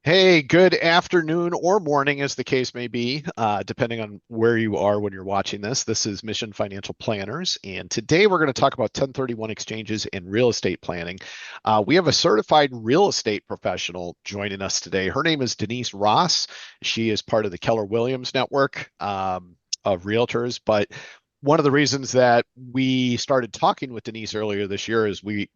Hey, good afternoon or morning, as the case may be, depending on where you are when you're watching this. This is Mission Financial Planners, and today we're going to talk about 1031 exchanges and real estate planning. We have a certified real estate professional joining us today. Her name is Denise Ross. She is part of the Keller Williams network of realtors, but one of the reasons that we started talking with Denise earlier this year is we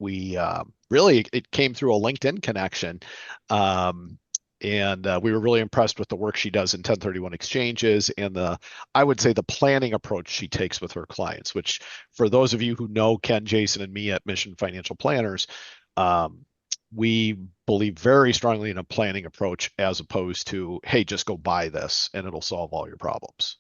really it came through a LinkedIn connection. Um, and we were really impressed with the work she does in 1031 exchanges and I would say the planning approach she takes with her clients, which for those of you who know Ken, Jason, and me at Mission Financial Planners, um, we believe very strongly in a planning approach as opposed to, hey, just go buy this and it'll solve all your problems.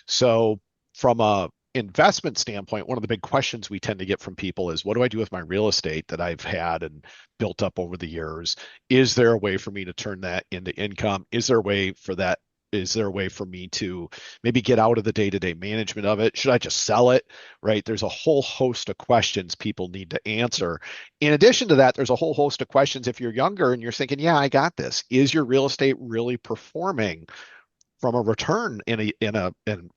So from a investment standpoint, one of the big questions we tend to get from people is, what do I do with my real estate that I've had and built up over the years? Is there a way for me to turn that into income? Is there a way for that? Is there a way for me to maybe get out of the day-to-day management of it? Should I just sell it? Right? There's a whole host of questions people need to answer. In addition to that, there's a whole host of questions if you're younger and you're thinking, yeah, I got this. Is your real estate really performing from a return and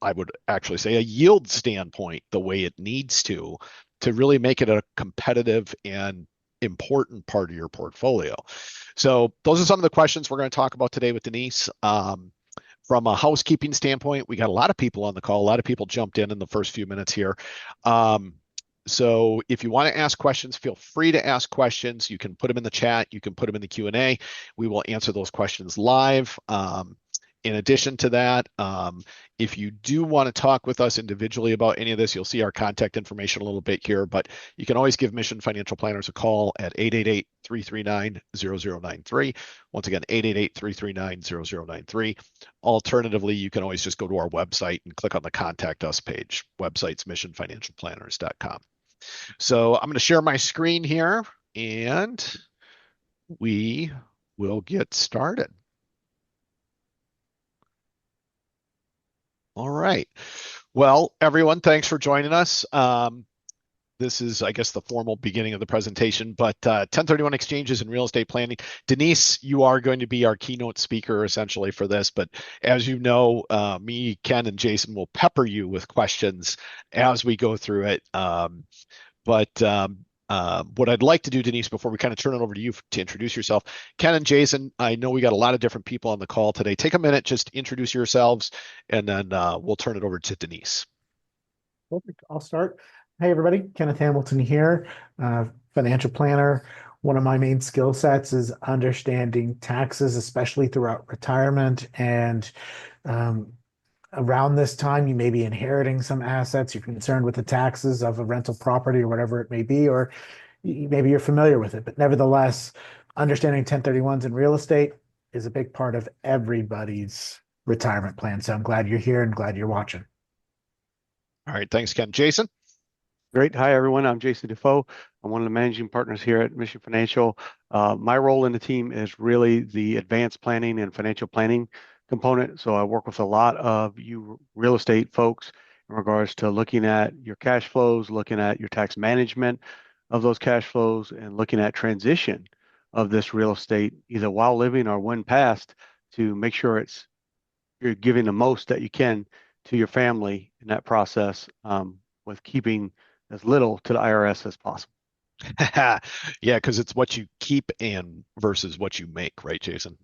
I would actually say a yield standpoint the way it needs to really make it a competitive and important part of your portfolio. So those are some of the questions we're going to talk about today with Denise. From a housekeeping standpoint, we got a lot of people on the call. A lot of people jumped in the first few minutes here. So if you want to ask questions, feel free to ask questions. You can put them in the chat. You can put them in the Q&A. We will answer those questions live. In addition to that, if you do want to talk with us individually about any of this, you'll see our contact information a little bit here, but you can always give Mission Financial Planners a call at 888-339-0093. Once again, 888-339-0093. Alternatively, you can always just go to our website and click on the Contact Us page. Website's missionfinancialplanners.com. So I'm going to share my screen here, and we will get started. All right. Well, everyone, thanks for joining us. This is, I guess, the formal beginning of the presentation, but 1031 exchanges and real estate planning. Denise, you are going to be our keynote speaker essentially for this, but as you know, me, Ken, and Jason will pepper you with questions as we go through it. But what I'd like to do, Denise, before we kind of turn it over to you to introduce yourself, Ken and Jason, I know we got a lot of different people on the call today. Take a minute, just introduce yourselves, and then we'll turn it over to Denise. Perfect. I'll start. Hey, everybody. Kenneth Hamilton here, financial planner. One of my main skill sets is understanding taxes, especially throughout retirement. And um, around this time, you may be inheriting some assets. You're concerned with the taxes of a rental property or whatever it may be, or maybe you're familiar with it. But nevertheless, understanding 1031s in real estate is a big part of everybody's retirement plan. So I'm glad you're here and glad you're watching. All right, thanks, Ken. Jason? Great. Hi, everyone. I'm Jason Duffaut. I'm one of the managing partners here at Mission Financial. My role in the team is really the advanced planning and financial planning component. So I work with a lot of you real estate folks in regards to looking at your cash flows, looking at your tax management of those cash flows, and looking at transition of this real estate, either while living or when passed, to make sure you're giving the most that you can to your family in that process, with keeping as little to the IRS as possible. Yeah, because it's what you keep and versus what you make, right, Jason?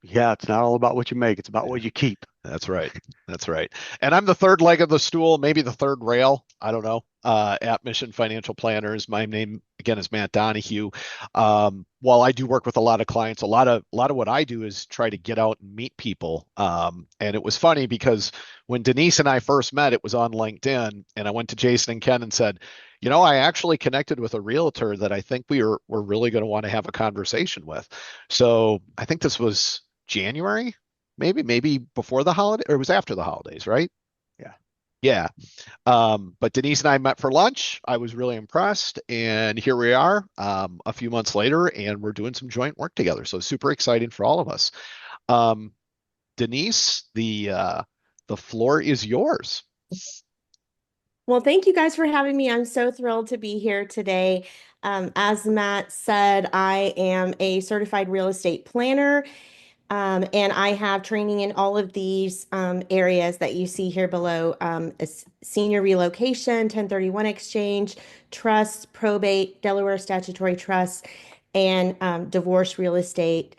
Yeah, it's not all about what you make, it's about what you keep. That's right. That's right. And I'm the third leg of the stool, maybe the third rail. I don't know. At Mission Financial Planners. My name again is Matt Donaghue. While I do work with a lot of clients, a lot of what I do is try to get out and meet people. And it was funny because when Denise and I first met, it was on LinkedIn, and I went to Jason and Ken and said, I actually connected with a realtor that I think we're really going to want to have a conversation with. So I think this was January, maybe before the holiday, or it was after the holidays, right? Yeah. Yeah. But Denise and I met for lunch. I was really impressed, and here we are, a few months later, and we're doing some joint work together. So super exciting for all of us. Um, Denise, the floor is yours. Well, thank you guys for having me. I'm so thrilled to be here today. As Matt said, I am a certified real estate planner, and I have training in all of these areas that you see here below, senior relocation, 1031 exchange, trust, probate, Delaware statutory trust, and divorce real estate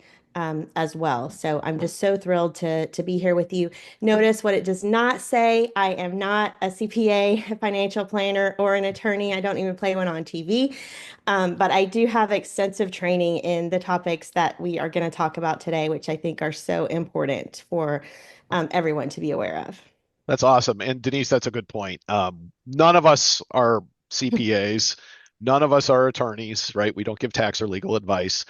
as well. So I'm just so thrilled to be here with you. Notice what it does not say. I am not a CPA, a financial planner, or an attorney. I don't even play one on TV. But I do have extensive training in the topics that we are going to talk about today, which I think are so important for everyone to be aware of. That's awesome. And Denise, that's a good point. None of us are CPAs. None of us are attorneys, right? We don't give tax or legal advice.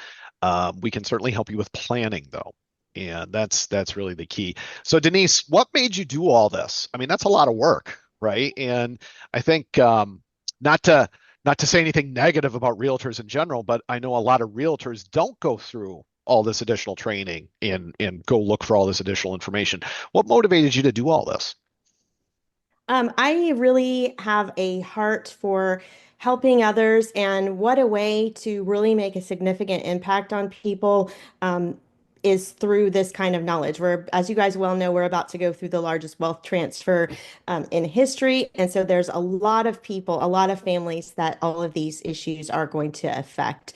We can certainly help you with planning, though. And that's really the key. So Denise, what made you do all this? I mean, that's a lot of work, right? And I think not to not to say anything negative about realtors in general, but I know a lot of realtors don't go through all this additional training and go look for all this additional information. What motivated you to do all this? I really have a heart for helping others, and what a way to really make a significant impact on people is through this kind of knowledge. As you guys well know, we're about to go through the largest wealth transfer in history, and so there's a lot of people, a lot of families that all of these issues are going to affect.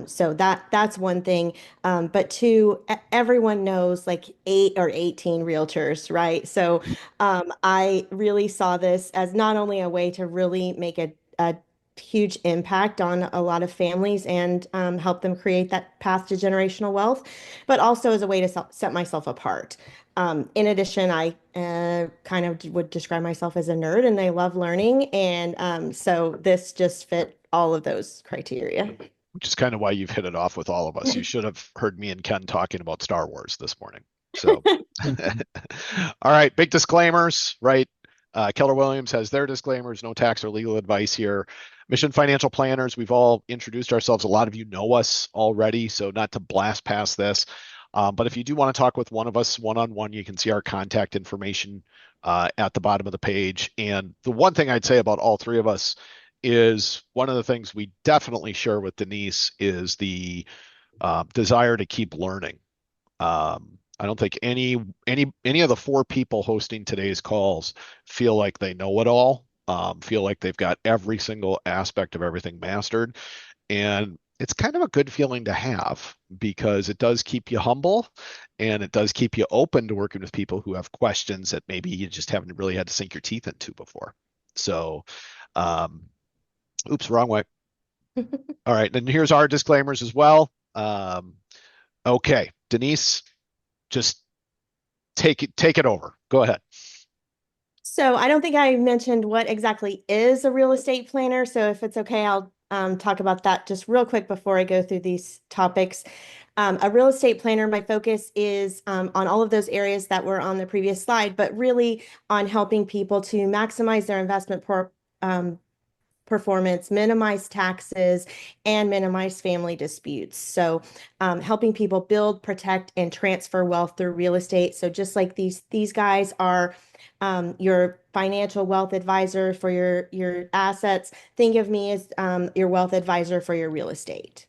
So that's one thing. But two, everyone knows like 8 or 18 realtors, right? So I really saw this as not only a way to really make a huge impact on a lot of families and help them create that path to generational wealth, but also as a way to set myself apart. In addition, I kind of would describe myself as a nerd and I love learning. And so this just fit all of those criteria. Which is kind of why you've hit it off with all of us. You should have heard me and Ken talking about Star Wars this morning. So, all right, big disclaimers, right? Keller Williams has their disclaimers, no tax or legal advice here. Mission Financial Planners, we've all introduced ourselves. A lot of you know us already, so not to blast past this. But if you do want to talk with one of us one-on-one, you can see our contact information at the bottom of the page. And the one thing I'd say about all three of us is one of the things we definitely share with Denise is the desire to keep learning. I don't think any of the four people hosting today's calls feel like they know it all, feel like they've got every single aspect of everything mastered. And it's kind of a good feeling to have because it does keep you humble and it does keep you open to working with people who have questions that maybe you just haven't really had to sink your teeth into before. So, um, oops, wrong way. All right, and here's our disclaimers as well. Okay, Denise, just take it over. Go ahead. So I don't think I mentioned what exactly is a real estate planner. So if it's okay, I'll talk about that just real quick before I go through these topics. A real estate planner, my focus is on all of those areas that were on the previous slide, but really on helping people to maximize their investment performance, minimize taxes, and minimize family disputes. So, helping people build, protect, and transfer wealth through real estate. So, just like these guys are your financial wealth advisor for your assets, think of me as your wealth advisor for your real estate.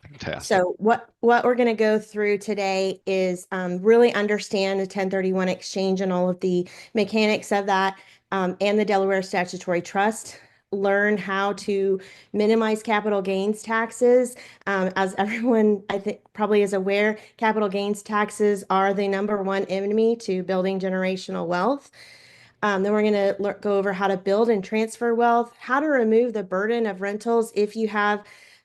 Fantastic. So what we're going to go through today is really understand the 1031 exchange and all of the mechanics of that, and the Delaware Statutory Trust. Learn how to minimize capital gains taxes. As everyone I think probably is aware, capital gains taxes are the #1 enemy to building generational wealth. Then we're going to go over how to build and transfer wealth, how to remove the burden of rentals if you have,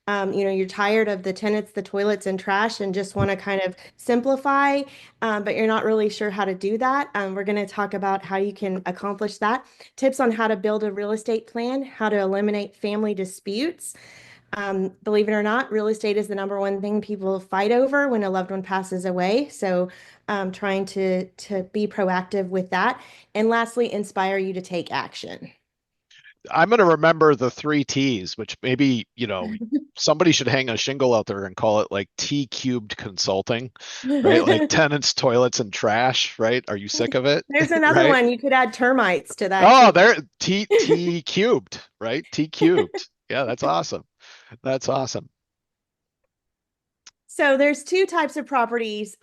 you're tired of the tenants, the toilets, and trash and just want to kind of simplify, but you're not really sure how to do that. We're going to talk about how you can accomplish that, tips on how to build a real estate plan, how to eliminate family disputes. Believe it or not, real estate is the #1 thing people fight over when a loved one passes away. So, trying to be proactive with that. And lastly, inspire you to take action. I'm going to remember the three T's, which maybe, somebody should hang a shingle out there and call it like T cubed consulting, right? Like tenants, toilets, and trash, right? Are you sick of it? There's another Right? one. You could add termites to that Oh, too. there, T cubed, right? T cubed. Yeah, that's awesome. That's awesome. So there's two types of properties.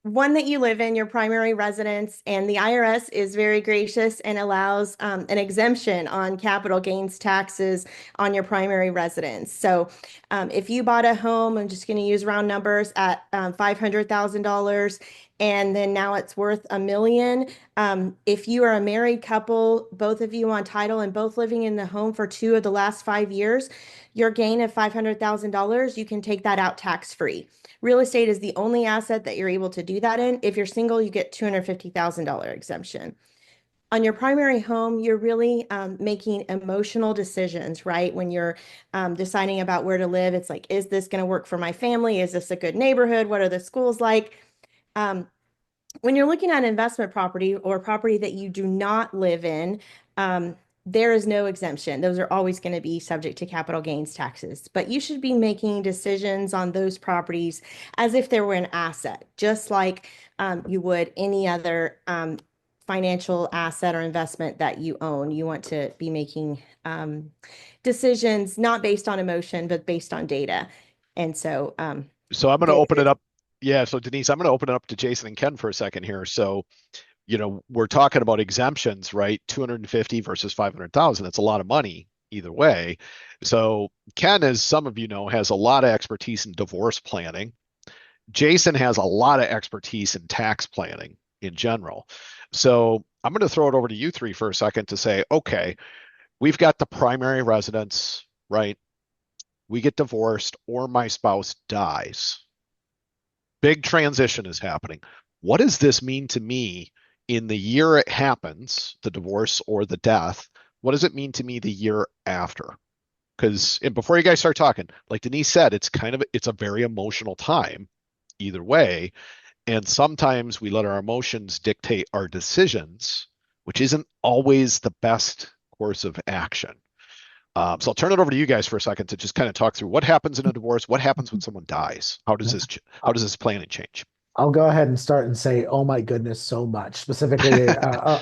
One that you live in, your primary residence, and the IRS is very gracious and allows an exemption on capital gains taxes on your primary residence. So if you bought a home, I'm just going to use round numbers at $500,000, and then now it's worth $1 million. If you are a married couple, both of you on title and both living in the home for 2 of the last 5 years, your gain of $500,000, you can take that out tax-free. Real estate is the only asset that you're able to do that in. If you're single, you get $250,000 exemption. On your primary home, you're really making emotional decisions, right? When you're deciding about where to live, it's like, is this going to work for my family? Is this a good neighborhood? What are the schools like? Um, when you're looking at investment property or property that you do not live in, there is no exemption. Those are always going to be subject to capital gains taxes. But you should be making decisions on those properties as if they were an asset, just like you would any other financial asset or investment that you own. You want to be making decisions not based on emotion, but based on data. And so So I'm going to data open it is up. Yeah. So Denise, I'm going to open it up to Jason and Ken for a second here. So, we're talking about exemptions, right? 250 versus 500,000. That's a lot of money either way. So Ken, as some of you know, has a lot of expertise in divorce planning. Jason has a lot of expertise in tax planning in general. So I'm going to throw it over to you three for a second to say, okay, we've got the primary residence, right? We get divorced or my spouse dies. Big transition is happening. What does this mean to me in the year it happens, the divorce or the death? What does it mean to me the year after? Because before you guys start talking, like Denise said, it's a very emotional time either way. And sometimes we let our emotions dictate our decisions, which isn't always the best course of action. So I'll turn it over to you guys for a second to just kind of talk through what happens in a divorce, what happens when someone dies, how does this planning change? I'll go ahead and start and say, oh my goodness, so much. Specifically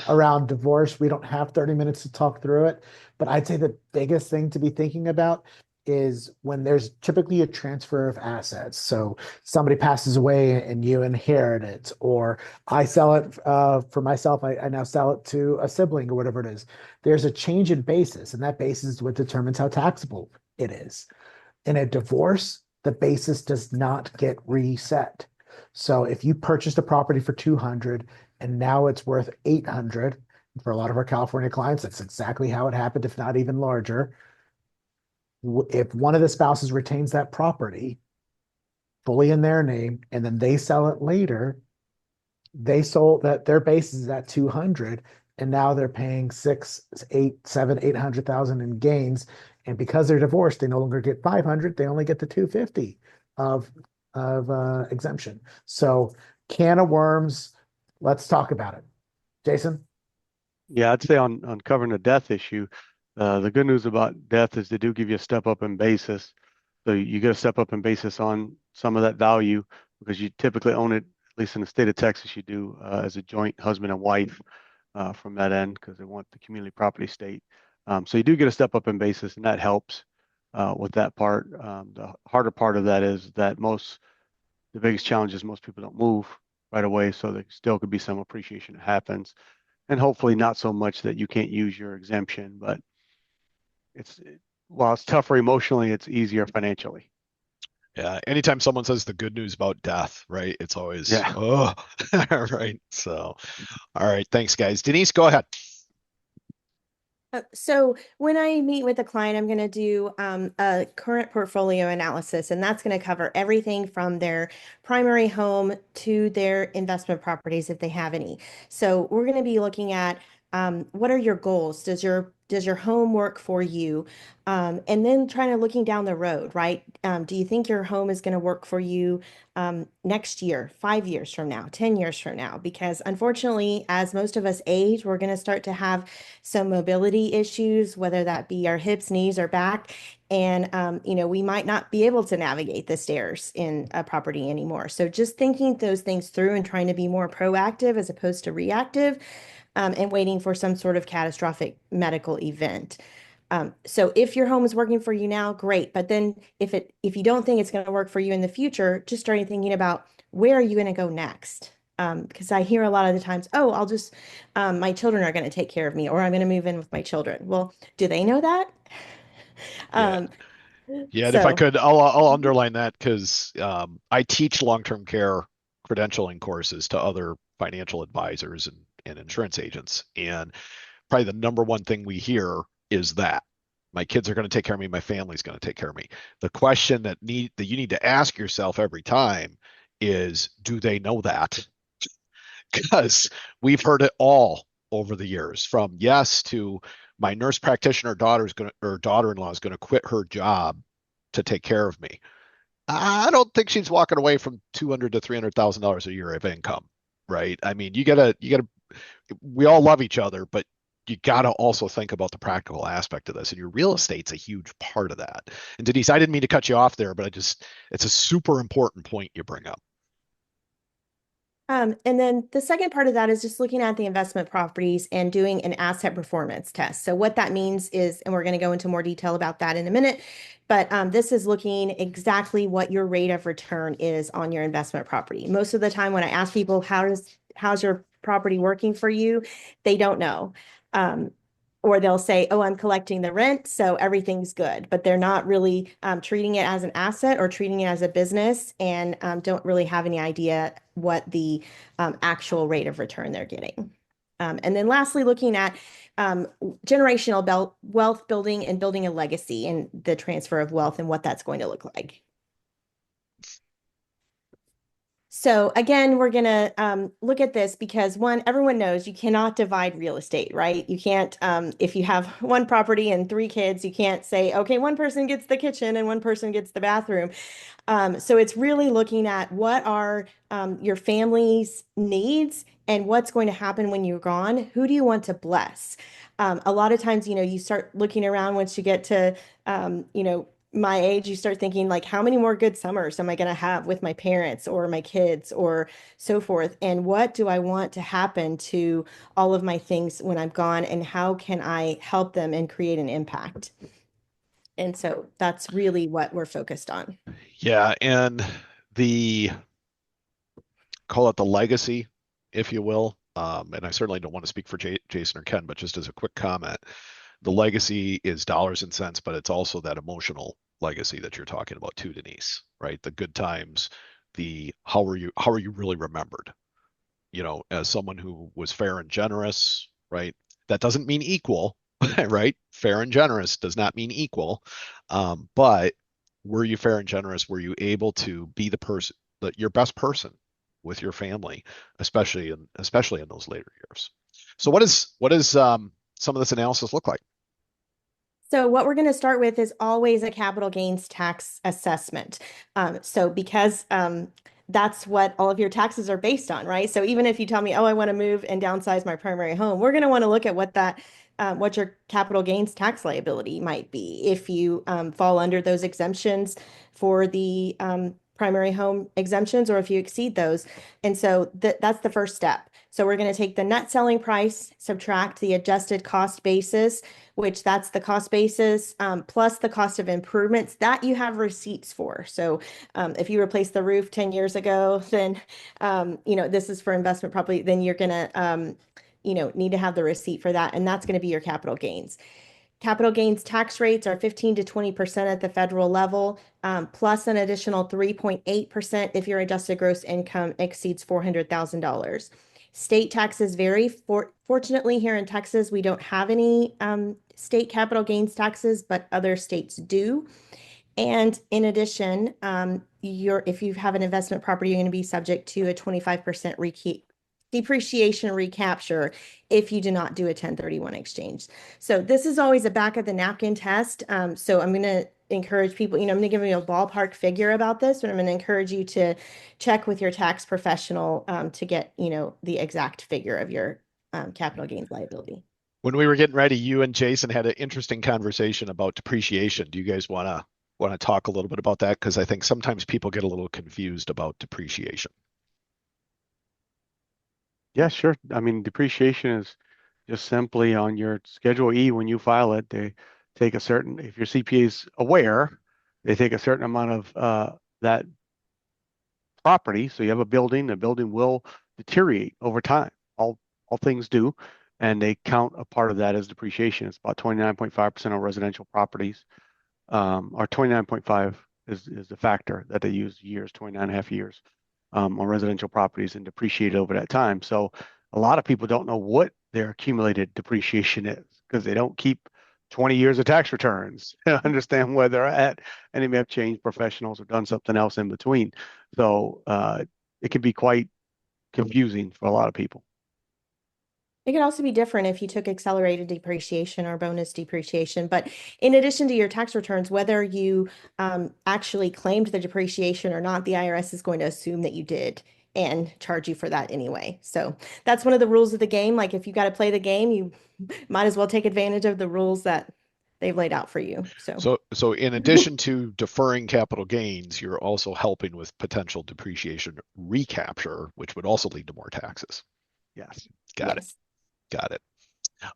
around divorce, we don't have 30 minutes to talk through it, but I'd say the biggest thing to be thinking about is when there's typically a transfer of assets. So somebody passes away and you inherit it, or I sell it for myself. I now sell it to a sibling or whatever it is. There's a change in basis, and that basis is what determines how taxable it is. In a divorce, the basis does not get reset. So if you purchased a property for 200 and now it's worth 800, for a lot of our California clients, that's exactly how it happened, if not even larger. If one of the spouses retains that property fully in their name and then they sell it later, they sold that their basis is at 200 and now they're paying 6, 8, 7, 800,000 in gains. And because they're divorced, they no longer get 500, they only get the 250 of exemption. So can of worms, let's talk about it. Jason? Yeah, I'd say on covering the death issue, the good news about death is they do give you a step up in basis. So you get a step up in basis on some of that value because you typically own it, at least in the state of Texas, you do as a joint husband and wife from that end because they want the community property state. So you do get a step up in basis, and that helps with that part. The harder part of that is that the biggest challenge is most people don't move right away, so there still could be some appreciation that happens, and hopefully not so much that you can't use your exemption. But while it's tougher emotionally, it's easier financially. Yeah. Anytime someone says the good news about death, right? It's always, Yeah. oh, right. So, all right. Thanks, guys. Denise, go ahead. So when I meet with a client, I'm going to do a current portfolio analysis, and that's going to cover everything from their primary home to their investment properties if they have any. So we're going to be looking at what are your goals? Does Does your home work for you? And then trying to looking down the road, right? Do you think your home is going to work for you next year, 5 years from now, 10 years from now? Because unfortunately, as most of us age, we're going to start to have some mobility issues, whether that be our hips, knees, or back. And, we might not be able to navigate the stairs in a property anymore. So just thinking those things through and trying to be more proactive as opposed to reactive, and waiting for some sort of catastrophic medical event. So if your home is working for you now, great. But then if you don't think it's going to work for you in the future, just starting thinking about where are you going to go next? Because I hear a lot of the times, oh, my children are going to take care of me, or I'm going to move in with my children. Well, do they know that? Yeah. Um, Yeah, and if I so could, I'll underline that because I teach long-term care credentialing courses to other financial advisors and insurance agents. And probably the number one thing we hear is that my kids are going to take care of me, my family's going to take care of me. The question that you need to ask yourself every time is, do they know that? Because we've heard it all over the years, from yes to my nurse practitioner daughter's going to, or daughter-in-law is going to quit her job to take care of me. I don't think she's walking away from 200 to $300,000 a year of income, right? I mean, you gotta. We all love each other, but you gotta also think about the practical aspect of this, and your real estate's a huge part of that. And Denise, I didn't mean to cut you off there, but it's a super important point you bring up. And then the second part of that is just looking at the investment properties and doing an asset performance test. So what that means is, and we're going to go into more detail about that in a minute, but this is looking exactly what your rate of return is on your investment property. Most of the time when I ask people, how's your property working for you? They don't know. Or they'll say, oh, I'm collecting the rent, so everything's good. But they're not really treating it as an asset or treating it as a business, and don't really have any idea what the actual rate of return they're getting. And then lastly, looking at generational wealth building and building a legacy and the transfer of wealth and what that's going to look like. So again, we're going to look at this because one, everyone knows you cannot divide real estate, right? You can't, if you have one property and three kids, you can't say, okay, one person gets the kitchen and one person gets the bathroom. So it's really looking at what are your family's needs and what's going to happen when you're gone. Who do you want to bless? A lot of times, you start looking around once you get to, my age, you start thinking like, how many more good summers am I going to have with my parents or my kids or so forth? And what do I want to happen to all of my things when I'm gone? And how can I help them and create an impact? And so that's really what we're focused on. Yeah, and the call it the legacy, if you will. And I certainly don't want to speak for Jason or Ken, but just as a quick comment, the legacy is dollars and cents, but it's also that emotional legacy that you're talking about too, Denise, right? The good times, the how are you really remembered? As someone who was fair and generous, right? That doesn't mean equal, right? Fair and generous does not mean equal. But were you fair and generous? Were you able to be the person, your best person with your family, especially in those later years? So what is some of this analysis look like? So what we're going to start with is always a capital gains tax assessment. So because that's what all of your taxes are based on, right? So even if you tell me, oh, I want to move and downsize my primary home, we're going to want to look at what your capital gains tax liability might be if you fall under those exemptions for the primary home exemptions, or if you exceed those. And so that's the first step. So we're going to take the net selling price, subtract the adjusted cost basis, which that's the cost basis, plus the cost of improvements that you have receipts for. So if you replaced the roof 10 years ago, then, this is for investment property, then you're going to, need to have the receipt for that. And that's going to be your capital gains. Capital gains tax rates are 15 to 20% at the federal level, plus an additional 3.8% if your adjusted gross income exceeds $400,000. State taxes vary. Fortunately, here in Texas, we don't have any state capital gains taxes, but other states do. And in addition, if you have an investment property, you're going to be subject to a 25% depreciation recapture if you do not do a 1031 exchange. So this is always a back of the napkin test. So I'm going to encourage people, I'm going to give you a ballpark figure about this, but I'm going to encourage you to check with your tax professional to get, the exact figure of your capital gains liability. When we were getting ready, you and Jason had an interesting conversation about depreciation. Do you guys want to talk a little bit about that? Because I think sometimes people get a little confused about depreciation. Yeah, sure. I mean, depreciation is just simply on your Schedule E when you file it. They take a certain, if your CPA is aware, they take a certain amount of that property. So you have a building, the building will deteriorate over time. All things do, and they count a part of that as depreciation. It's about 29.5% on residential properties, or 29.5 is the factor that they use years, 29 and a half years on residential properties and depreciate over that time. So a lot of people don't know what their accumulated depreciation is because they don't keep 20 years of tax returns to understand where they're at, and they may have changed professionals or done something else in between. So it can be quite confusing for a lot of people. It could also be different if you took accelerated depreciation or bonus depreciation. But in addition to your tax returns, whether you actually claimed the depreciation or not, the IRS is going to assume that you did and charge you for that anyway. So that's one of the rules of the game. Like if you got to play the game, you might as well take advantage of the rules that they've laid out for you. So in addition to deferring capital gains, you're also helping with potential depreciation recapture, which would also lead to more taxes. Yes. Got it.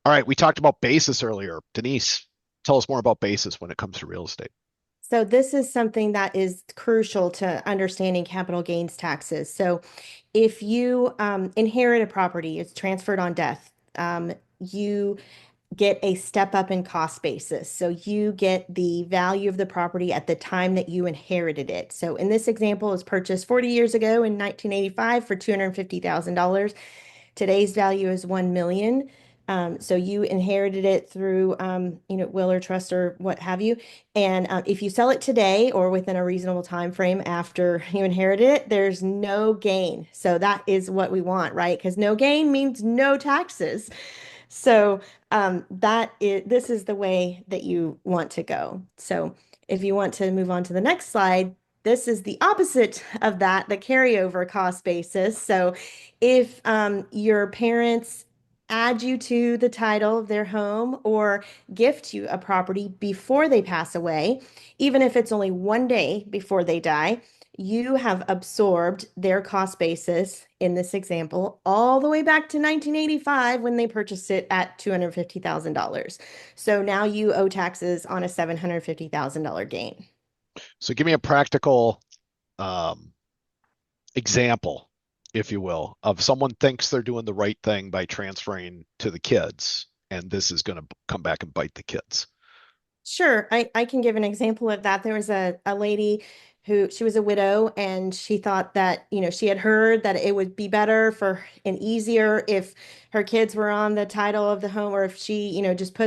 All right. We talked about basis earlier. Denise, tell us more about basis when it comes to real estate. So this is something that is crucial to understanding capital gains taxes. So if you inherit a property, it's transferred on death, you get a step up in cost basis. So you get the value of the property at the time that you inherited it. So in this example, it was purchased 40 years ago in 1985 for $250,000. Today's value is 1 million. So you inherited it through, will or trust or what have you. And if you sell it today or within a reasonable time frame after you inherited it, there's no gain. So that is what we want, right? Because no gain means no taxes. So this is the way that you want to go. So if you want to move on to the next slide, this is the opposite of that, the carryover cost basis. So if your parents add you to the title of their home or gift you a property before they pass away, even if it's only one day before they die, you have absorbed their cost basis in this example all the way back to 1985 when they purchased it at $250,000. So now you owe taxes on a $750,000 gain. So give me a practical example, if you will, of someone thinks they're doing the right thing by transferring to the kids, and this is going to come back and bite the kids. Sure, I can give an example of that. There was a lady who, she was a widow, and she thought that, she had heard that it would be better for and easier if her kids were on the title of the home, or if she, just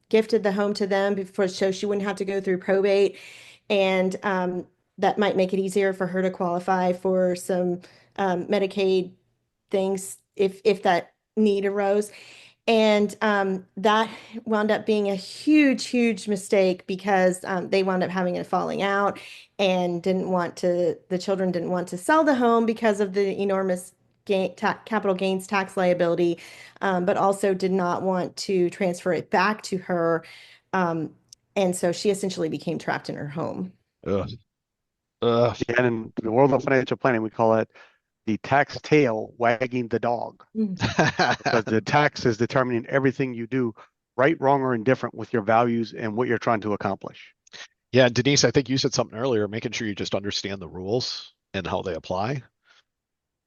gifted the home to them before, so she wouldn't have to go through probate. And that might make it easier for her to qualify for some Medicaid things if that need arose. And that wound up being a huge, huge mistake because they wound up having a falling out and the children didn't want to sell the home because of the enormous capital gains tax liability, but also did not want to transfer it back to her. And so she essentially became trapped in her home. Ugh. Ugh. And in the world of financial planning, we call it the tax tail wagging the dog. Because the tax is determining everything you do, right, wrong, or indifferent with your values and what you're trying to accomplish. Yeah, Denise, I think you said something earlier, making sure you just understand the rules and how they apply.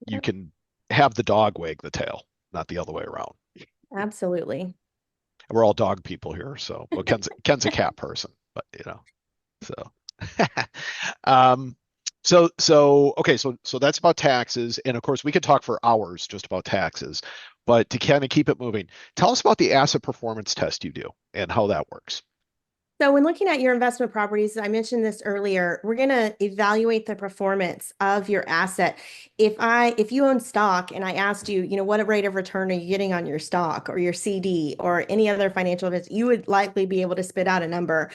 You can have the dog wag the tail, not the other way around. Absolutely. We're all dog people here, so well, Ken's a cat person, but so that's about taxes, and of course we could talk for hours just about taxes, but to kind of keep it moving, tell us about the asset performance test you do and how that works. So when looking at your investment properties, I mentioned this earlier, we're going to evaluate the performance of your asset. If you own stock and I asked you, what rate of return are you getting on your stock or your CD or any other financial investment, you would likely be able to spit out a number.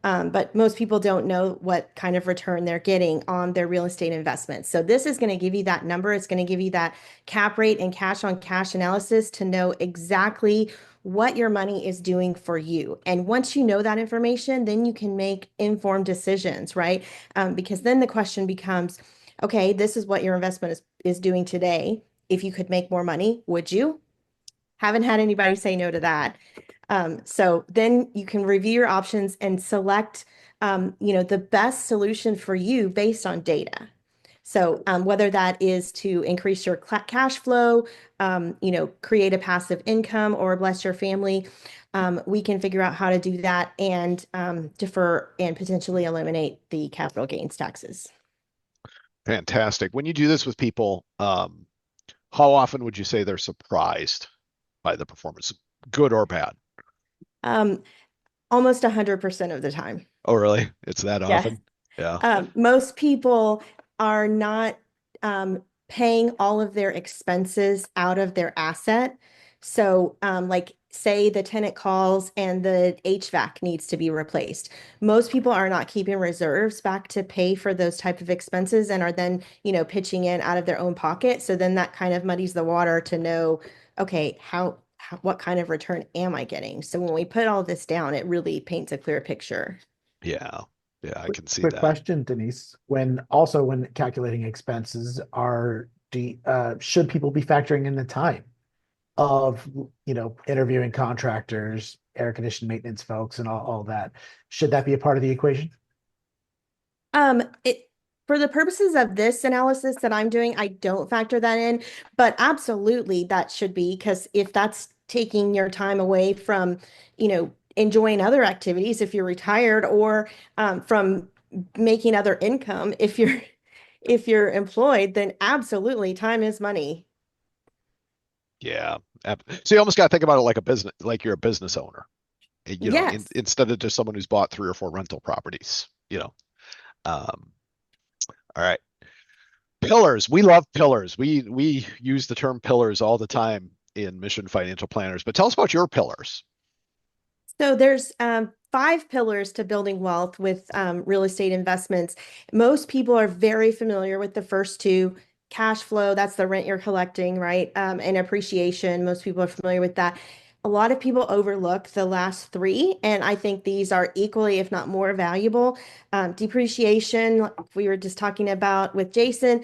But most people don't know what kind of return they're getting on their real estate investments. So this is going to give you that number. It's going to give you that cap rate and cash on cash analysis to know exactly what your money is doing for you. And once you know that information, then you can make informed decisions, right? Because then the question becomes, okay, this is what your investment is doing today. If you could make more money, would you? Haven't had anybody say no to that. So then you can review your options and select, the best solution for you based on data. So whether that is to increase your cash flow, create a passive income or bless your family, we can figure out how to do that and defer and potentially eliminate the capital gains taxes. Fantastic. When you do this with people, how often would you say they're surprised by the performance, good or bad? Almost 100% of the time. Oh, really? It's that Yes. often? Yeah. Most people are not paying all of their expenses out of their asset. So, like, say the tenant calls and the HVAC needs to be replaced. Most people are not keeping reserves back to pay for those type of expenses and are then, pitching in out of their own pocket. So then that kind of muddies the water to know, okay, what kind of return am I getting? So when we put all this down, it really paints a clear picture. Yeah. Yeah, I can see Quick that. question, Denise. When calculating expenses, should people be factoring in the time of interviewing contractors, air conditioning maintenance folks, and all that? Should that be a part of the equation? For the purposes of this analysis that I'm doing, I don't factor that in, but absolutely that should be, because if that's taking your time away from, enjoying other activities if you're retired or from making other income if you're employed, then absolutely time is money. Yeah. So you almost got to think about it like a business, like you're a business owner, Yes. instead of just someone who's bought 3 or 4 rental properties. Um, all right. Pillars. We love pillars. We use the term pillars all the time in Mission Financial Planners, but tell us about your pillars. So there's 5 pillars to building wealth with real estate investments. Most people are very familiar with the first two. Cash flow, that's the rent you're collecting, right? And appreciation, most people are familiar with that. A lot of people overlook the last three, and I think these are equally, if not more valuable. Depreciation, like we were just talking about with Jason,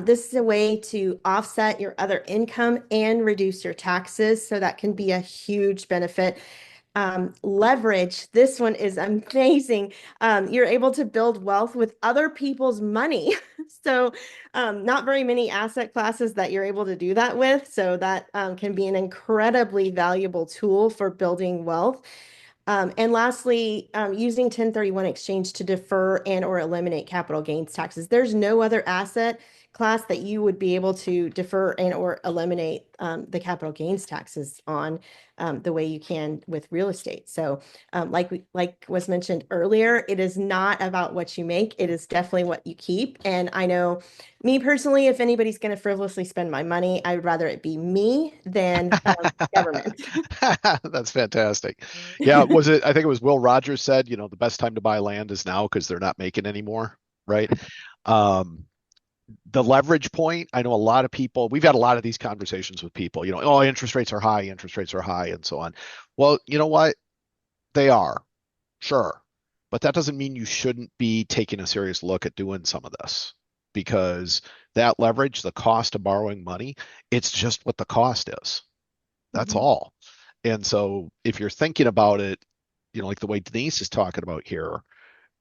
this is a way to offset your other income and reduce your taxes. So that can be a huge benefit. Leverage, this one is amazing. You're able to build wealth with other people's money. So, not very many asset classes that you're able to do that with. So that can be an incredibly valuable tool for building wealth. And lastly, using 1031 exchange to defer and or eliminate capital gains taxes. There's no other asset class that you would be able to defer and or eliminate the capital gains taxes on the way you can with real estate. So like was mentioned earlier, it is not about what you make. It is definitely what you keep. And I know me personally, if anybody's going to frivolously spend my money, I would rather it be me than government. That's fantastic. Yeah, I think it was Will Rogers said, the best time to buy land is now because they're not making anymore, right? The leverage point, I know a lot of people, we've had a lot of these conversations with people, oh, interest rates are high, and so on. Well, you know what? They are, sure. But that doesn't mean you shouldn't be taking a serious look at doing some of this, because that leverage, the cost of borrowing money, it's just what the cost is. That's all. And so if you're thinking about it, like the way Denise is talking about here,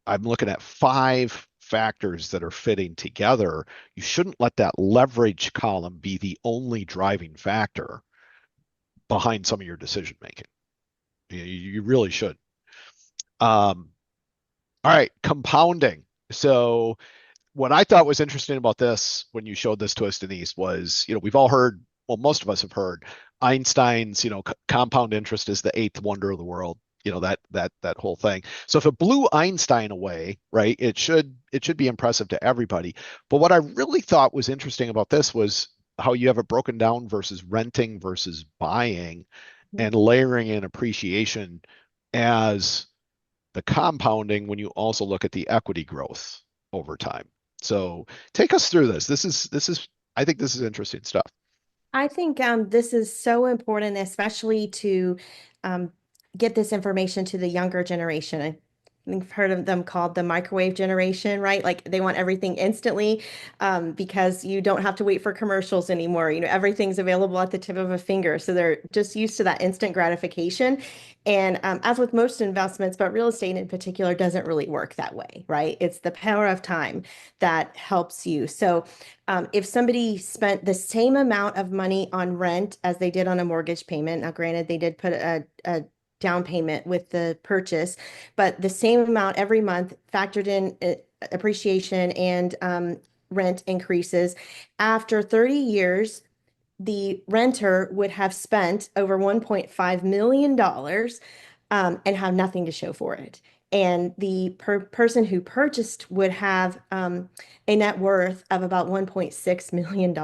I'm looking at 5 factors that are fitting together. You shouldn't let that leverage column be the only driving factor behind some of your decision making. You really should. All right, compounding. So what I thought was interesting about this when you showed this to us, Denise, was, we've all heard, well, most of us have heard Einstein's, compound interest is the 8th wonder of the world. that whole thing. So if it blew Einstein away, right, it should be impressive to everybody. But what I really thought was interesting about this was how you have it broken down versus renting versus buying and layering in appreciation as the compounding when you also look at the equity growth over time. So take us through this. I think this is interesting stuff. I think this is so important, especially to um, get this information to the younger generation. I think I've heard of them called the microwave generation, right? Like they want everything instantly because you don't have to wait for commercials anymore. You know, everything's available at the tip of a finger. So they're just used to that instant gratification. And as with most investments, but real estate in particular doesn't really work that way, right? It's the power of time that helps you. So if somebody spent the same amount of money on rent as they did on a mortgage payment, now granted, they did put a down payment with the purchase, but the same amount every month factored in appreciation and rent increases. After 30 years, the renter would have spent over $1.5 million and have nothing to show for it. And the person who purchased would have a net worth of about $1.6 million.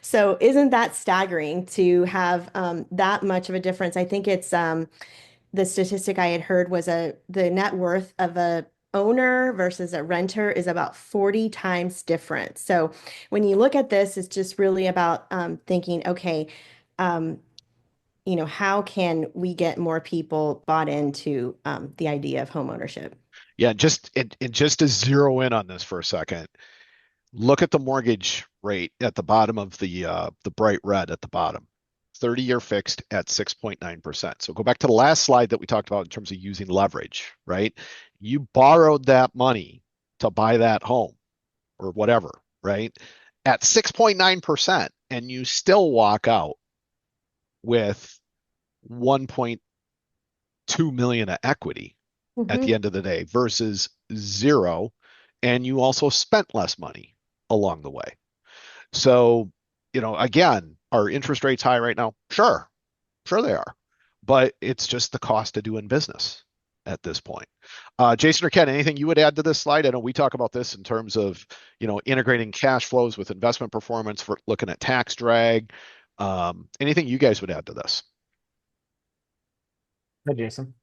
So isn't that staggering to have that much of a difference? I think it's the statistic I had heard was the net worth of a owner versus a renter is about 40 times different. So when you look at this, it's just really about thinking, okay, um, how can we get more people bought into the idea of home ownership? Yeah, just to zero in on this for a second, look at the mortgage rate at the bottom of the bright red at the bottom. 30-year fixed at 6.9%. So go back to the last slide that we talked about in terms of using leverage, right? You borrowed that money to buy that home or whatever, right? At 6.9%, and you still walk out with 1.2 million of equity at Hmm. the end of the day versus zero, and you also spent less money along the way. So, again, are interest rates high right now? Sure they are, but it's just the cost of doing business at this point. Jason or Ken, anything you would add to this slide? I know we talk about this in terms of, integrating cash flows with investment performance for looking at tax drag. Anything you guys would add to this? Hi, Jason.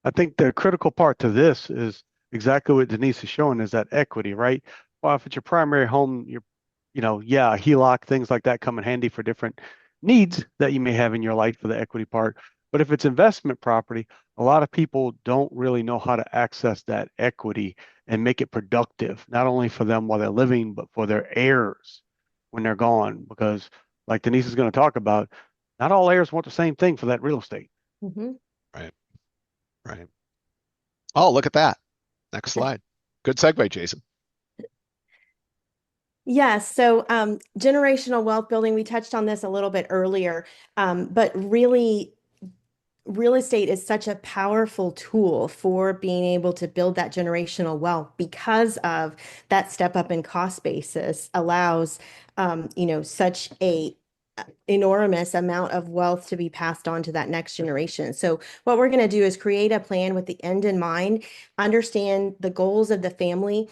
I think the critical part to this is exactly what Denise is showing is that equity, right? Well, if it's your primary home, yeah, a HELOC, things like that come in handy for different needs that you may have in your life for the equity part. But if it's investment property, a lot of people don't really know how to access that equity and make it productive, not only for them while they're living, but for their heirs when they're gone. Because like Denise is going to talk about, not all heirs want the same thing for that real estate. Hmm. Right, right. Oh, look at that. Next slide. Good segue, Jason. Yes, so generational wealth building, we touched on this a little bit earlier, but really real estate is such a powerful tool for being able to build that generational wealth because of that step up in cost basis allows such a enormous amount of wealth to be passed on to that next generation. So what we're going to do is create a plan with the end in mind, understand the goals of the family,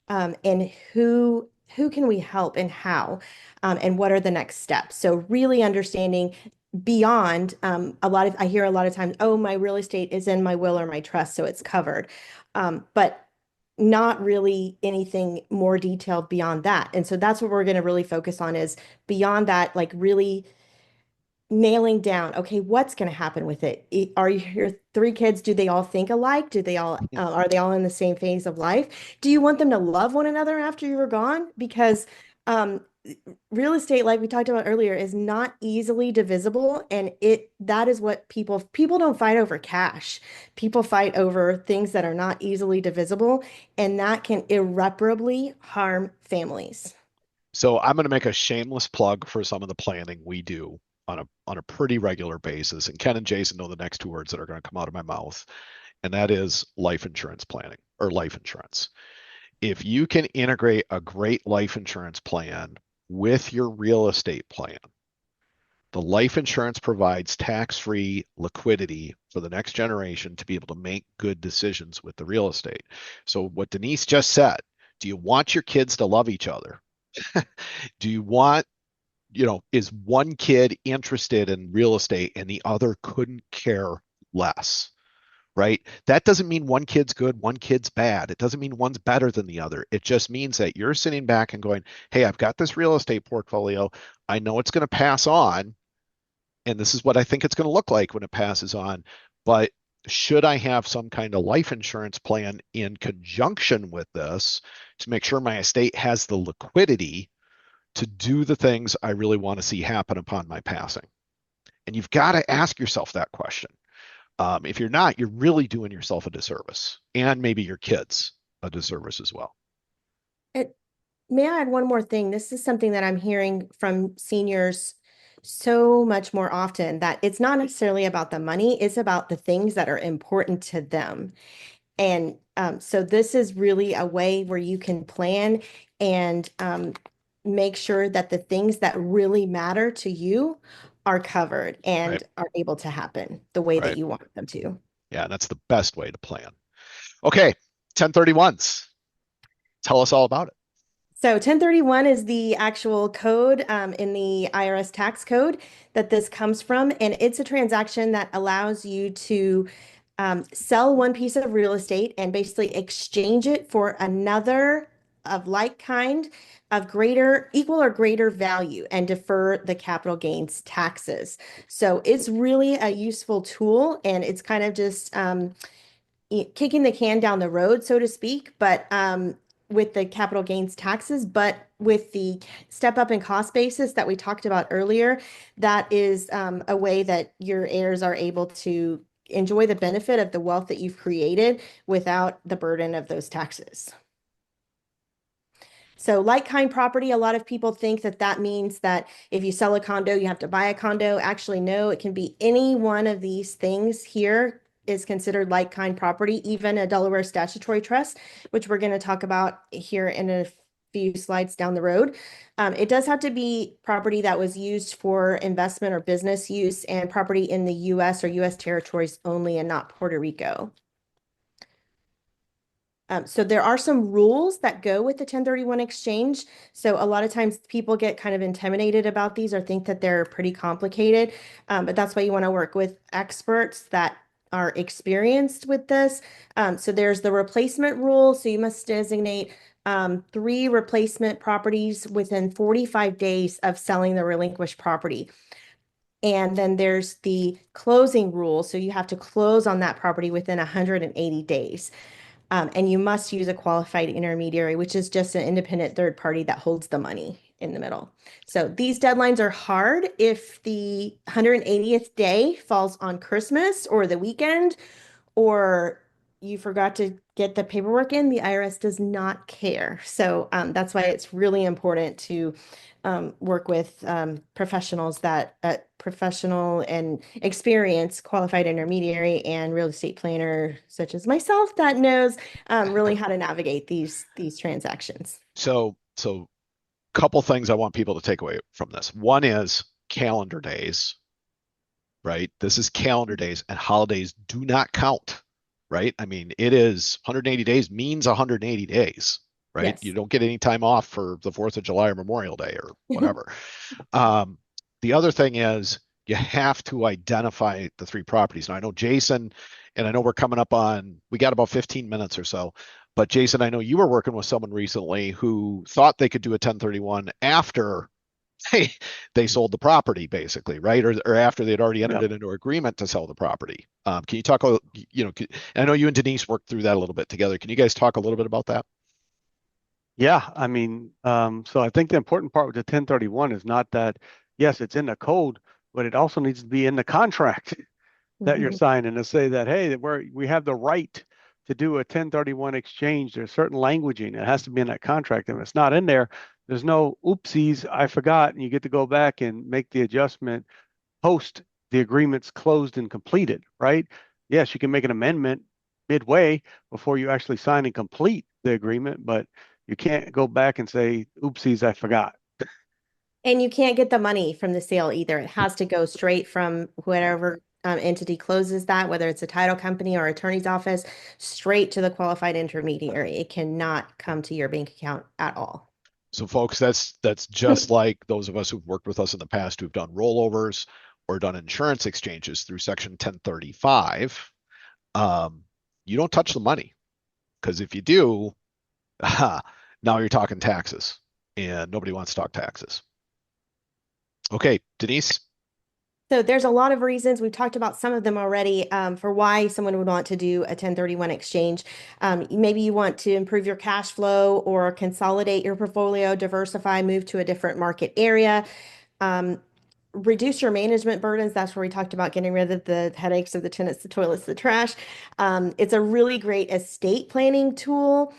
and who can we help and how, and what are the next steps. So really understanding beyond I hear a lot of times, oh, my real estate is in my will or my trust, so it's covered. But not really anything more detailed beyond that. And so that's what we're going to really focus on is beyond that, like really nailing down, okay, what's going to happen with it? Are your three kids, do they all think alike? Do they all, are they all in the same phase of life? Do you want them to love one another after you're gone? Because um, real estate, like we talked about earlier, is not easily divisible. And that is what people don't fight over cash. People fight over things that are not easily divisible, and that can irreparably harm families. So I'm going to make a shameless plug for some of the planning we do on a pretty regular basis. And Ken and Jason know the next two words that are going to come out of my mouth, and that is life insurance planning or life insurance. If you can integrate a great life insurance plan with your real estate plan, The life insurance provides tax-free liquidity for the next generation to be able to make good decisions with the real estate. So what Denise just said, do you want your kids to love each other? Do you want, is one kid interested in real estate and the other couldn't care less? Right? That doesn't mean one kid's good, one kid's bad. It doesn't mean one's better than the other. It just means that you're sitting back and going, hey, I've got this real estate portfolio. I know it's going to pass on, and this is what I think it's going to look like when it passes on. But should I have some kind of life insurance plan in conjunction with this to make sure my estate has the liquidity to do the things I really want to see happen upon my passing? And you've got to ask yourself that question. If you're not, you're really doing yourself a disservice, and maybe your kids a disservice as well. May I add one more thing? This is something that I'm hearing from seniors so much more often, that it's not necessarily about the money, it's about the things that are important to them. And so this is really a way where you can plan and make sure that the things that really matter to you are covered and Right. are able to happen the way that Right. you want them to. Yeah, that's the best way to plan. Okay, 1031s. Tell us all about it. So 1031 is the actual code in the IRS tax code that this comes from. And it's a transaction that allows you to sell one piece of real estate and basically exchange it for another of like kind of greater, equal or greater value, and defer the capital gains taxes. So it's really a useful tool, and it's kind of just kicking the can down the road, so to speak, but with the capital gains taxes, but with the step up in cost basis that we talked about earlier, that is a way that your heirs are able to enjoy the benefit of the wealth that you've created without the burden of those taxes. So like-kind property, a lot of people think that that means that if you sell a condo, you have to buy a condo. Actually, no, it can be any one of these things here is considered like-kind property, even a Delaware statutory trust, which we're going to talk about here in a few slides down the road. It does have to be property that was used for investment or business use, and property in the U.S. or U.S. territories only, and not Puerto Rico. So there are some rules that go with the 1031 exchange. So a lot of times people get kind of intimidated about these or think that they're pretty complicated. But that's why you want to work with experts that are experienced with this. So there's the replacement rule. So you must designate 3 replacement properties within 45 days of selling the relinquished property. And then there's the closing rule. So you have to close on that property within 180 days. And you must use a qualified intermediary, which is just an independent third party that holds the money in the middle. So these deadlines are hard if the 180th day falls on Christmas or the weekend, or you forgot to get the paperwork in. The IRS does not care. So that's why it's really important to work with professionals that professional and experienced qualified intermediary and real estate planner such as myself that knows really how to navigate these transactions. So couple things I want people to take away from this. One is calendar days, right? This is calendar days, and holidays do not count, right? I mean, it is 180 days means 180 days, right? Yes. You don't get any time off for the 4th of July or Memorial Day or whatever. The other thing is you have to identify the 3 properties. Now, I know Jason, and I know we're coming up on, we got about 15 minutes or so, but Jason, I know you were working with someone recently who thought they could do a 1031 after they sold the property, basically, right? Or after they'd already entered into an agreement to sell the property. Can you talk, I know you and Denise worked through that a little bit together. Can you guys talk a little bit about that? Yeah, I mean, so I think the important part with the 1031 is not that, yes, it's in the code, but it also needs to be in the contract that you're signing to say that, hey, we have the right to do a 1031 exchange. There's certain languaging. It has to be in that contract. If it's not in there, there's no oopsies, I forgot, and you get to go back and make the adjustment post the agreement's closed and completed, right? Yes, you can make an amendment midway before you actually sign and complete the agreement, but you can't go back and say, oopsies, I forgot. And you can't get the money from the sale either. It has to go straight from whatever entity closes that, whether it's a title company or attorney's office, straight to the qualified intermediary. It cannot come to your bank account at all. So folks, that's just like those of us who've worked with us in the past who've done rollovers or done insurance exchanges through Section 1035. You don't touch the money, because if you do, now you're talking taxes, and nobody wants to talk taxes. Okay, Denise. So there's a lot of reasons. We've talked about some of them already for why someone would want to do a 1031 exchange. Maybe you want to improve your cash flow or consolidate your portfolio, diversify, move to a different market area. Reduce your management burdens. That's where we talked about getting rid of the headaches of the tenants, the toilets, the trash. It's a really great estate planning tool.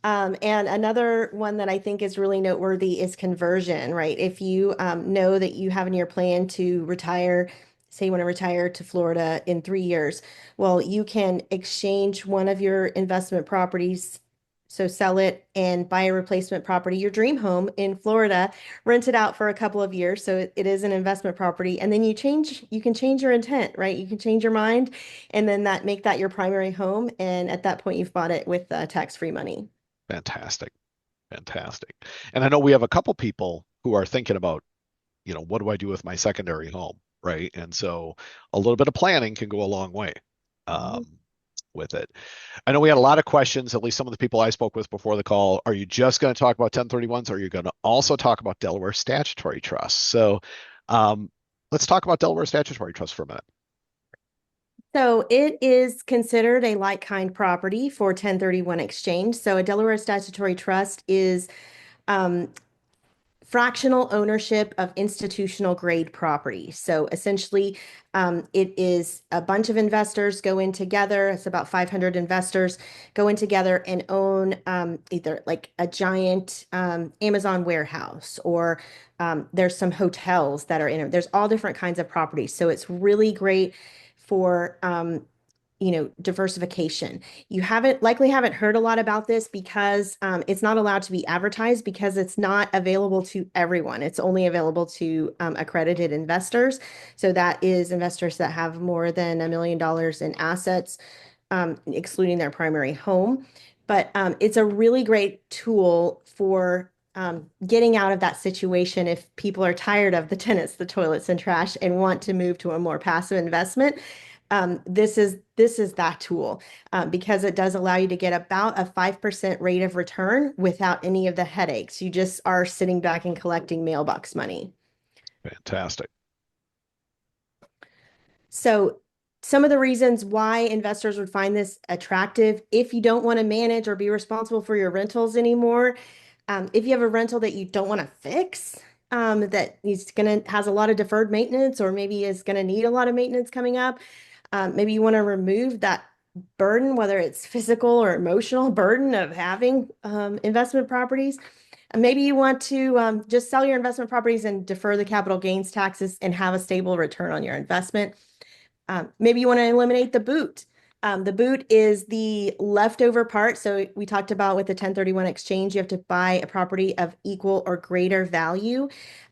And another one that I think is really noteworthy is conversion, right? If you know that you have in your plan to retire, say you want to retire to Florida in 3 years, well, you can exchange one of your investment properties. So sell it and buy a replacement property, your dream home in Florida, rent it out for a couple of years. So it is an investment property. And then you can change your intent, right? You can change your mind and then make that your primary home. And at that point, you've bought it with tax-free money. Fantastic. Fantastic. And I know we have a couple people who are thinking about, what do I do with my secondary home, right? And so a little bit of planning can go a long way with it. I know we had a lot of questions, at least some of the people I spoke with before the call. Are you just going to talk about 1031s, or are you going to also talk about Delaware statutory trusts? So let's talk about Delaware statutory trust for a minute. So it is considered a like-kind property for 1031 exchange. So a Delaware statutory trust is fractional ownership of institutional grade property. So essentially, it is a bunch of investors go in together. It's about 500 investors go in together and own either like a giant Amazon warehouse, or there's some hotels that are in it. There's all different kinds of properties. So it's really great for diversification. You likely haven't heard a lot about this because it's not allowed to be advertised, because it's not available to everyone. It's only available to accredited investors. So that is investors that have more than $1 million in assets, excluding their primary home. But it's a really great tool for getting out of that situation if people are tired of the tenants, the toilets, and trash and want to move to a more passive investment. This is that tool because it does allow you to get about a 5% rate of return without any of the headaches. You just are sitting back and collecting mailbox money. Fantastic. So some of the reasons why investors would find this attractive, if you don't want to manage or be responsible for your rentals anymore, if you have a rental that you don't want to fix, that has a lot of deferred maintenance, or maybe is going to need a lot of maintenance coming up. Maybe you want to remove that burden, whether it's physical or emotional burden of having investment properties. And maybe you want to just sell your investment properties and defer the capital gains taxes and have a stable return on your investment. Maybe you want to eliminate the boot. The boot is the leftover part. So we talked about with the 1031 exchange, you have to buy a property of equal or greater value.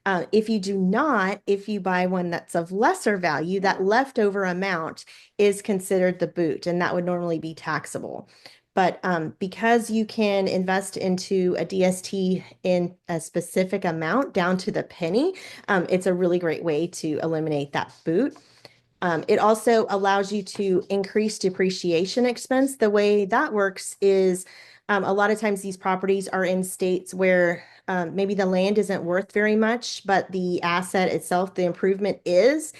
If you buy one that's of lesser value, that leftover amount is considered the boot, and that would normally be taxable. But because you can invest into a DST in a specific amount down to the penny, it's a really great way to eliminate that boot. It also allows you to increase depreciation expense. The way that works is a lot of times these properties are in states where maybe the land isn't worth very much, but the asset itself, the improvement is.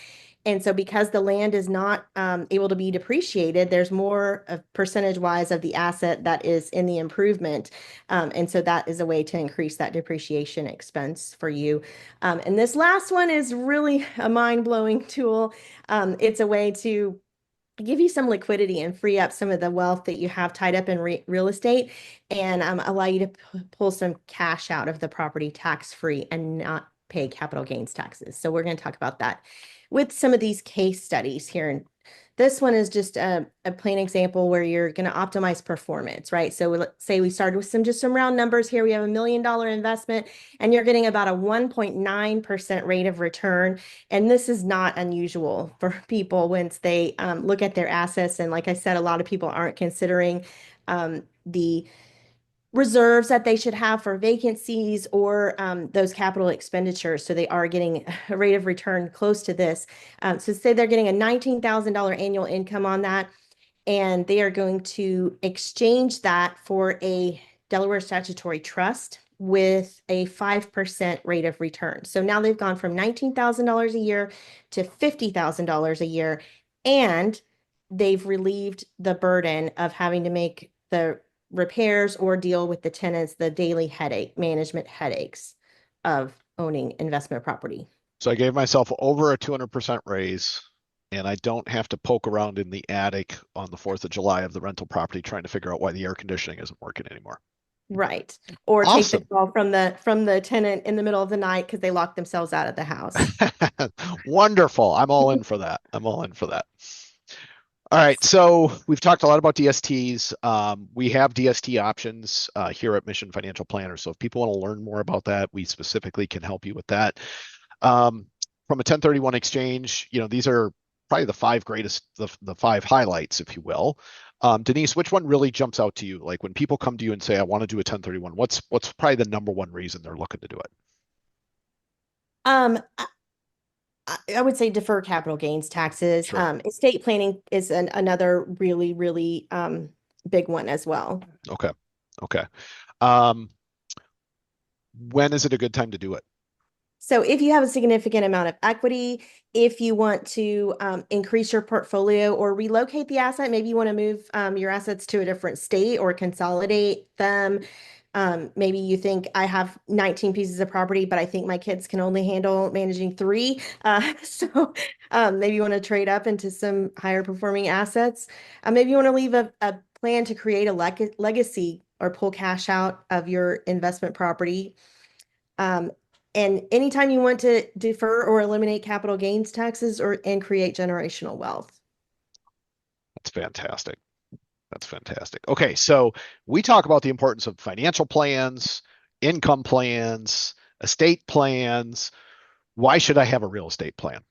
And so because the land is not able to be depreciated, there's more percentage-wise of the asset that is in the improvement. And so that is a way to increase that depreciation expense for you. And this last one is really a mind-blowing tool. It's a way to give you some liquidity and free up some of the wealth that you have tied up in real estate, and allow you to pull some cash out of the property tax-free and not pay capital gains taxes. So we're going to talk about that with some of these case studies here This one is just a plain example where you're going to optimize performance, right? So let's say we started with just some round numbers here. We have $1 million investment and you're getting about a 1.9% rate of return. And this is not unusual for people once they look at their assets. And like I said, a lot of people aren't considering the reserves that they should have for vacancies or those capital expenditures. So they are getting a rate of return close to this. So say they're getting a $19,000 annual income on that, and they are going to exchange that for a Delaware statutory trust with a 5% rate of return. So now they've gone from $19,000 a year to $50,000 a year, and they've relieved the burden of having to make the repairs or deal with the tenants, the daily management headaches of owning investment property. So I gave myself over a 200% raise, and I don't have to poke around in the attic on the 4th of July of the rental property trying to figure out why the air conditioning isn't working anymore. Right. Or Awesome. take the call from the tenant in the middle of the night because they locked themselves out of the house. Wonderful. I'm all in for that. I'm all in for that. All right, so we've talked a lot about DSTs. We have DST options here at Mission Financial Planner. So if people want to learn more about that, we specifically can help you with that. From a 1031 exchange, these are probably the five greatest, the five highlights, if you will. Denise, which one really jumps out to you? Like when people come to you and say, I want to do a 1031, what's probably the number one reason they're looking to do it? Um, I would say defer capital gains taxes. Sure. Estate planning is another really, really big one as well. Okay. Okay. When is it a good time to do it? So if you have a significant amount of equity, if you want to increase your portfolio or relocate the asset, maybe you want to move your assets to a different state or consolidate them. Maybe you think I have 19 pieces of property, but I think my kids can only handle managing 3. So maybe you want to trade up into some higher performing assets. Maybe you want to leave a plan to create a legacy or pull cash out of your investment property. And anytime you want to defer or eliminate capital gains taxes and create generational wealth. That's fantastic. That's fantastic. Okay, so we talk about the importance of financial plans, income plans, estate plans. Why should I have a real estate plan?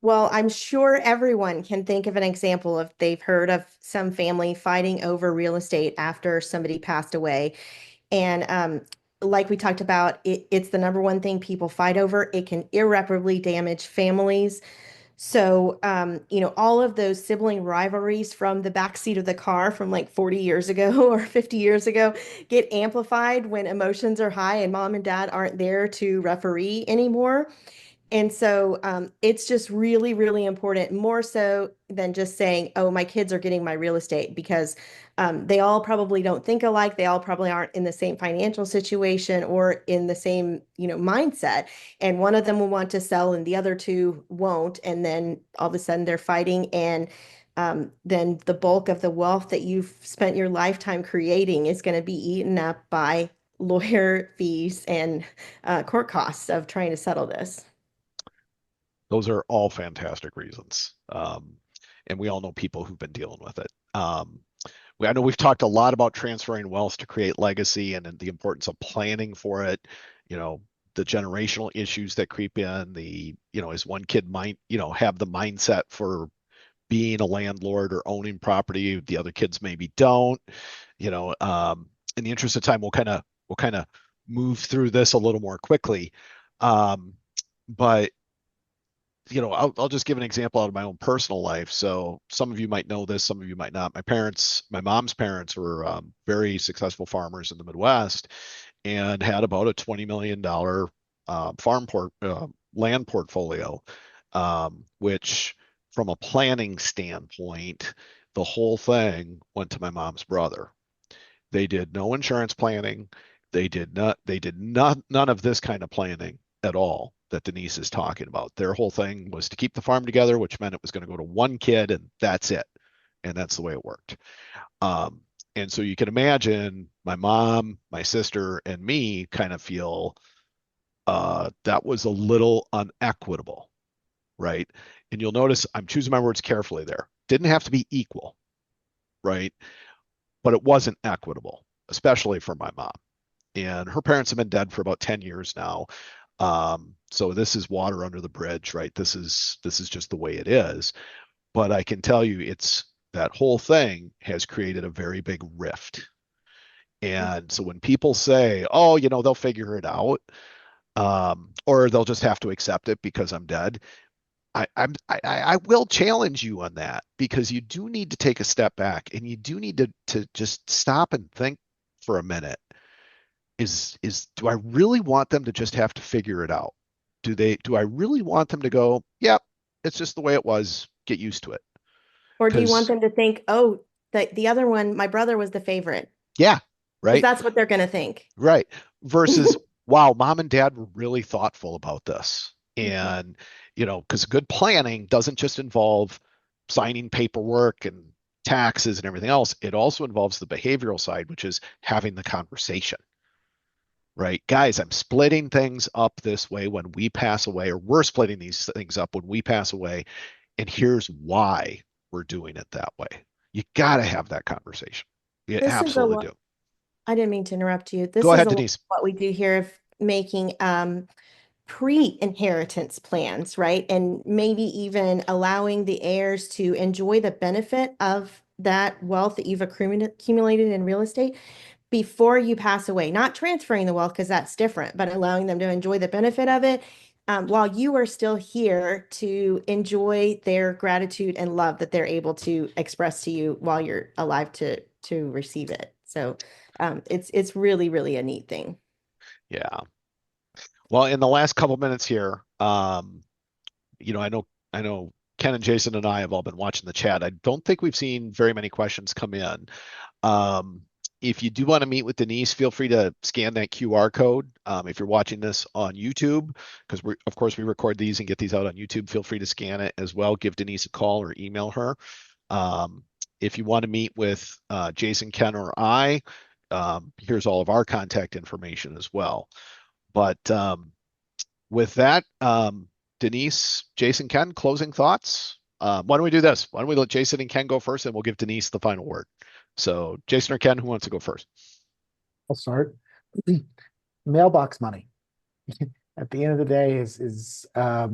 Well, I'm sure everyone can think of an example if they've heard of some family fighting over real estate after somebody passed away. And like we talked about, it's the number one thing people fight over. It can irreparably damage families. So, all of those sibling rivalries from the backseat of the car from like 40 years ago or 50 years ago get amplified when emotions are high and mom and dad aren't there to referee anymore. And so it's just really, really important, more so than just saying, oh, my kids are getting my real estate, because they all probably don't think alike. They all probably aren't in the same financial situation or in the same, mindset. And one of them will want to sell and the other two won't. And then all of a sudden they're fighting. And then the bulk of the wealth that you've spent your lifetime creating is going to be eaten up by lawyer fees and court costs of trying to settle this. Those are all fantastic reasons. And we all know people who've been dealing with it. I know we've talked a lot about transferring wealth to create legacy and the importance of planning for it. The generational issues that creep in, as one kid might, have the mindset for being a landlord or owning property, the other kids maybe don't. In the interest of time, we'll kind of move through this a little more quickly. But I'll just give an example out of my own personal life. So some of you might know this, some of you might not. My mom's parents were very successful farmers in the Midwest and had about a $20 million land portfolio, which from a planning standpoint, the whole thing went to my mom's brother. They did no insurance planning. They did not, none of this kind of planning at all that Denise is talking about. Their whole thing was to keep the farm together, which meant it was going to go to one kid and that's it. And that's the way it worked. And so you can imagine my mom, my sister, and me kind of feel that was a little unequitable, right? and you'll notice I'm choosing my words carefully there. Didn't have to be equal, right? But it wasn't equitable, especially for my mom. And her parents have been dead for about 10 years now. So this is water under the bridge, right? This is just the way it is. But I can tell you it's that whole thing has created a very big rift. And so when people say, oh, they'll figure it out, or they'll just have to accept it because I'm dead, I will challenge you on that, because you do need to take a step back, and you do need to just stop and think for a minute. Do I really want them to just have to figure it out? Do I really want them to go, yep, it's just the way it was, get used to it? Or do you want Because them to think, oh, the other one, my brother was the favorite? yeah, Because right, that's what they're going to think. right. Versus, wow, mom and dad were really thoughtful about this. Mhm. And, because good planning doesn't just involve signing paperwork and taxes and everything else. It also involves the behavioral side, which is having the conversation, right? Guys, I'm splitting things up this way when we pass away, or we're splitting these things up when we pass away. And here's why we're doing it that way. You got to have that conversation. You This is a absolutely lot. do. I didn't mean to interrupt you. Go This is ahead, a lot of Denise. what we do here of making pre-inheritance plans, right? And maybe even allowing the heirs to enjoy the benefit of that wealth that you've accumulated in real estate before you pass away, not transferring the wealth because that's different, but allowing them to enjoy the benefit of it while you are still here to enjoy their gratitude and love that they're able to express to you while you're alive to receive it. So it's really, really a neat thing. Yeah. Well, in the last couple minutes here, I know Ken and Jason and I have all been watching the chat. I don't think we've seen very many questions come in. Um, if you do want to meet with Denise, feel free to scan that QR code. If you're watching this on YouTube, because of course we record these and get these out on YouTube, feel free to scan it as well. Give Denise a call or email her. Um, if you want to meet with Jason, Ken, or I, here's all of our contact information as well. But with that, Denise, Jason, Ken, closing thoughts? Why don't we do this? Why don't we let Jason and Ken go first, and we'll give Denise the final word. So, Jason or Ken, who wants to go first? I'll start. Mailbox money. At the end of the day is I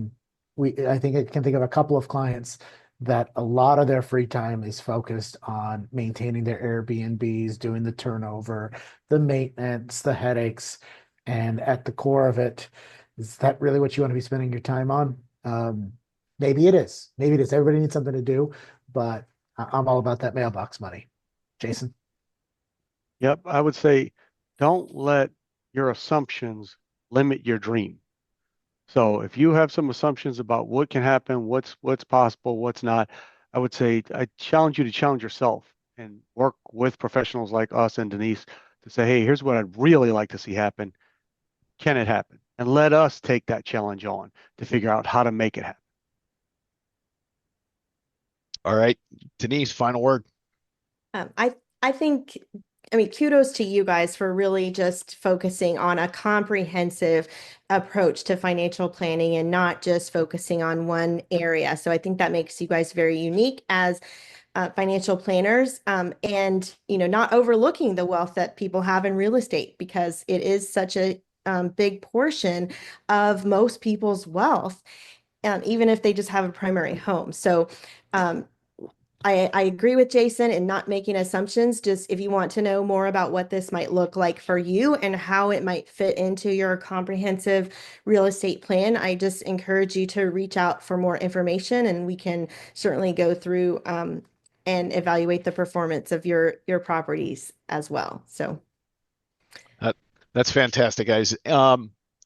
think I can think of a couple of clients that a lot of their free time is focused on maintaining their Airbnbs, doing the turnover, the maintenance, the headaches, and at the core of it, is that really what you want to be spending your time on? Maybe it is. Maybe it is. Everybody needs something to do, but I'm all about that mailbox money. Jason? Yep, I would say don't let your assumptions limit your dream. So if you have some assumptions about what can happen, what's possible, what's not, I would say I challenge you to challenge yourself and work with professionals like us and Denise to say, hey, here's what I'd really like to see happen. Can it happen? And let us take that challenge on to figure out how to make it happen. All right, Denise, final word. I think, I mean, kudos to you guys for really just focusing on a comprehensive approach to financial planning and not just focusing on one area. So I think that makes you guys very unique as financial planners, and not overlooking the wealth that people have in real estate because it is such a big portion of most people's wealth, even if they just have a primary home. So um, I agree with Jason in not making assumptions. Just if you want to know more about what this might look like for you and how it might fit into your comprehensive real estate plan, I just encourage you to reach out for more information, and we can certainly go through and evaluate the performance of your properties as well. So That, that's fantastic, guys.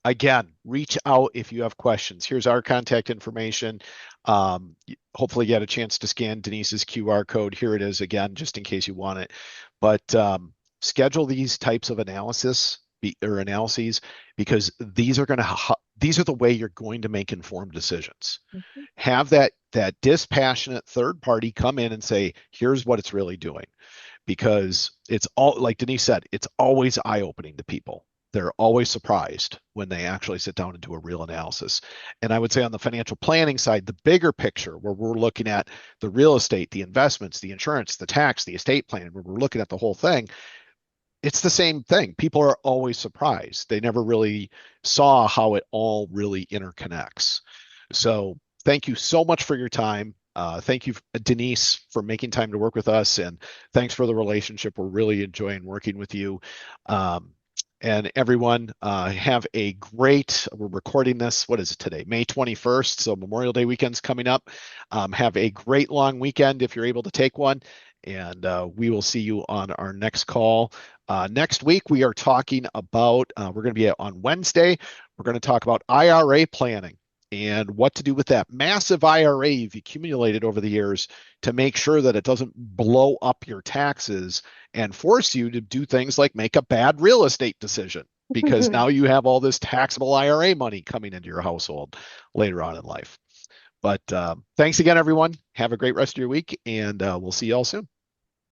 Again, reach out if you have questions. Here's our contact information. Hopefully, you had a chance to scan Denise's QR code. Here it is again, just in case you want it. But schedule these types of analysis or analyses, because these are the way you're going to make informed decisions. Mhm. Have that dispassionate third party come in and say, here's what it's really doing, because it's all, like Denise said, it's always eye-opening to people. they're always surprised when they actually sit down and do a real analysis. And I would say on the financial planning side, the bigger picture where we're looking at the real estate, the investments, the insurance, the tax, the estate plan, where we're looking at the whole thing, it's the same thing. People are always surprised. They never really saw how it all really interconnects. So thank you so much for your time. Thank you, Denise, for making time to work with us. And thanks for the relationship. We're really enjoying working with you. And everyone, have a great, we're recording this, what is it today? May 21st. So Memorial Day weekend's coming up. Have a great long weekend if you're able to take one. And we will see you on our next call. Next week, we are talking about, we're going to be on Wednesday. We're going to talk about IRA planning and what to do with that massive IRA you've accumulated over the years to make sure that it doesn't blow up your taxes and force you to do things like make a bad real estate decision because now you have all this taxable IRA money coming into your household later on in life. But thanks again, everyone. Have a great rest of your week, and we'll see you all soon.